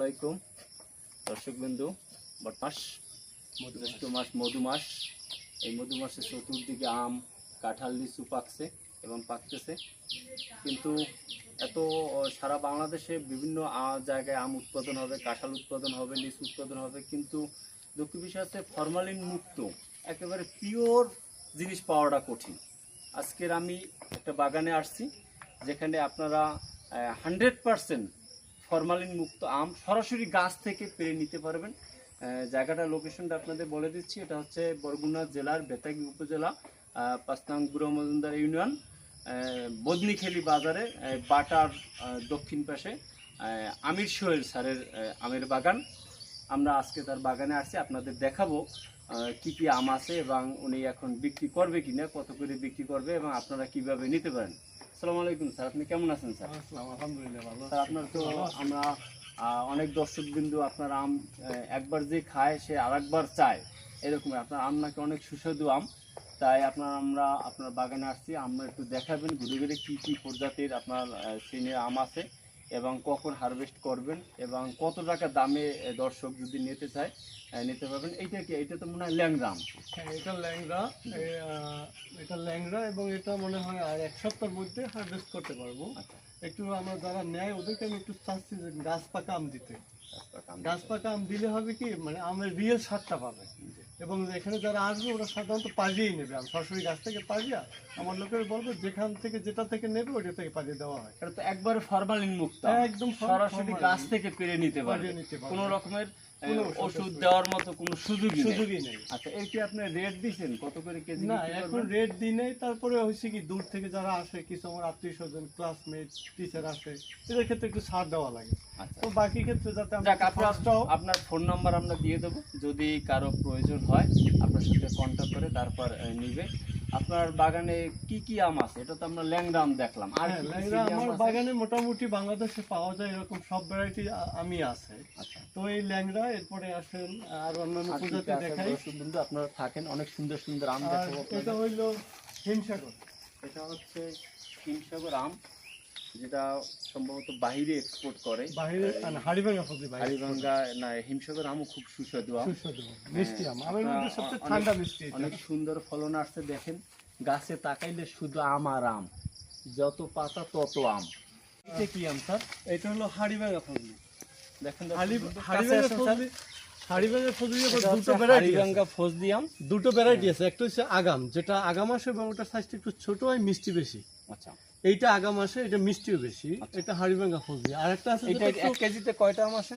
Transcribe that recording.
আলাইকুম দর্শকবৃন্দু। বটমাস জ্যৈষ্ঠ মাস, মধুমাস। এই মধুমাসের চতুর্দিকে আম, কাঁঠাল, লিচু পাকছে এবং পাকতেছে। কিন্তু এত সারা বাংলাদেশে বিভিন্ন জায়গায় আম উৎপাদন হবে, কাঁঠাল উৎপাদন হবে, লিচু উৎপাদন হবে, কিন্তু দুঃখ বিষয় হচ্ছে ফরমালিন মুক্ত একেবারে পিওর জিনিস পাওয়াটা কঠিন। আজকের আমি একটা বাগানে আসছি যেখানে আপনারা 100% ফরমালিন মুক্ত আম সরাসরি গাছ থেকে পেরে নিতে পারবেন। জায়গাটা, লোকেশনটা আপনাদের বলে দিচ্ছি। এটা হচ্ছে বরগুনা জেলার বেতাগী উপজেলা, 5 নং বুড়ো মজুমদার ইউনিয়ন, বদনিখেলি বাজারে বাটার দক্ষিণ পাশে আমির সোহেল স্যারের আমের বাগান। আমরা আজকে তার বাগানে আসছি, আপনাদের দেখাবো কি কি আম আছে এবং উনি এখন বিক্রি করবে কিনা, কত করে বিক্রি করবে এবং আপনারা কিভাবে নিতে পারেন। আসসালামু আলাইকুম স্যার, আপনি কেমন আছেন স্যার? আলহামদুলিল্লাহ ভালো। স্যার, আপনার তো আমরা অনেক দর্শকবিন্দু আপনার আম একবার যে খায় সে আরেকবার চায়, এরকম আপনার আম নাকি অনেক সুস্বাদু আম। তাই আমরা আপনার বাগানে আসছি, আমরা একটু দেখাবেন ঘুরে ঘুরে কী কী প্রজাতির আপনার সিনিয়র আম আছে এবং কখন হারভেস্ট করবেন এবং কত টাকা দামে দর্শক যদি নিতে চায় নিতে পারবেন। এইটা কি, এটা তো মনে হয় ল্যাংড়া আম? হ্যাঁ, এটা ল্যাংড়া। এটা ল্যাংড়া এবং এটা মনে হয় আর এক সপ্তাহের মধ্যে হারভেস্ট করতে পারবো। আচ্ছা, একটু আমরা যারা নেয় ওদেরকে আমি একটু চাচ্ছি যে গাছ পাকা আম দিতে। গাছ পাকা আম দিলে হবে কি, মানে আমের রিয়েল স্বাদটা পাবে। এবং এখানে যারা আসবে ওরা সাধারণত পাজিয়েই নেবে আম, সরাসরি গাছ থেকে পাজিয়া। আমার লোকের বলবো যেখান থেকে যেটা থেকে নেবে ওইটা থেকে পাজিয়ে দেওয়া হয়। এটা তো একবারে ফরমালিন মুক্ত, একদম সরাসরি গাছ থেকে পেরে নিতে পারবে, কোনো রকমের ওষুধ দেওয়ার মতো কোনো সুযোগই নেই। আচ্ছা, এই কি আপনি রেট দিয়েছেন কত করে কেজি? না, এখন রেট দিই নাই। তারপরে হয়েছে কি, দূর থেকে যারা আসে, কিছু আমার আত্মীয় স্বজন, ক্লাসমেট, টিচার আসে, এদের ক্ষেত্রে একটু ছাড় দেওয়া লাগে। আচ্ছা, তো বাকি ক্ষেত্রে যাতে আপনার ফোন নাম্বার আমরা দিয়ে দেবো, যদি কারো প্রয়োজন হয় আপনার সাথে কন্ট্যাক্ট করে তারপর নিবে। আপনার বাগানে কি কি আম আছে? এটা তো আমরা ল্যাংড়া আম দেখলাম, আর হ্যাঁ, ল্যাংড়া আমার বাগানে মোটামুটি বাংলাদেশে পাওয়া যায় এরকম সব ভ্যারাইটি আমি আছে। আচ্ছা, তো এই ল্যাংড়া, এরপরে আসেন আর অন্যান্য প্রজাতি দেখাই। কিন্তু আপনারা থাকেন, অনেক সুন্দর সুন্দর আম আর দেখাবো। এটা হইল হিমসাগর। এটা হচ্ছে হিমসাগর আম, যেটা সম্ভবত বাইরে এক্সপোর্ট করে, বাইরে হাড়িভাঙ্গা ফজলি, হাড়িভাঙ্গা। না, হিমসাগর আমও খুব সুস্বাদু আম, সুস্বাদু মিষ্টি আম। আমার মধ্যে সবচেয়ে ঠান্ডা মিষ্টি। অনেক সুন্দর ফলন আসছে। দেখেন গাছে তাকাইলে শুধু আম আর আম, যত পাতা তত আম। এটা কি আম স্যার? এটা হলো হাড়িভাঙ্গা ফজলি। দেখেন হাড়িভাঙ্গা ফজলি ফজলি আম দুটো ভ্যারাইটি আছে। একটা হচ্ছে আগাম, যেটা আগাম আসে এবং ওটার সাইজটা একটু ছোট হয়, মিষ্টি বেশি। আচ্ছা, এইটা আগাম আসে, এটা মিষ্টিও বেশি। এটা হাড়িভাঙ্গা ফজলি। আর একটা আছে, এটা 1 কেজিতে কয়টা আম আসে?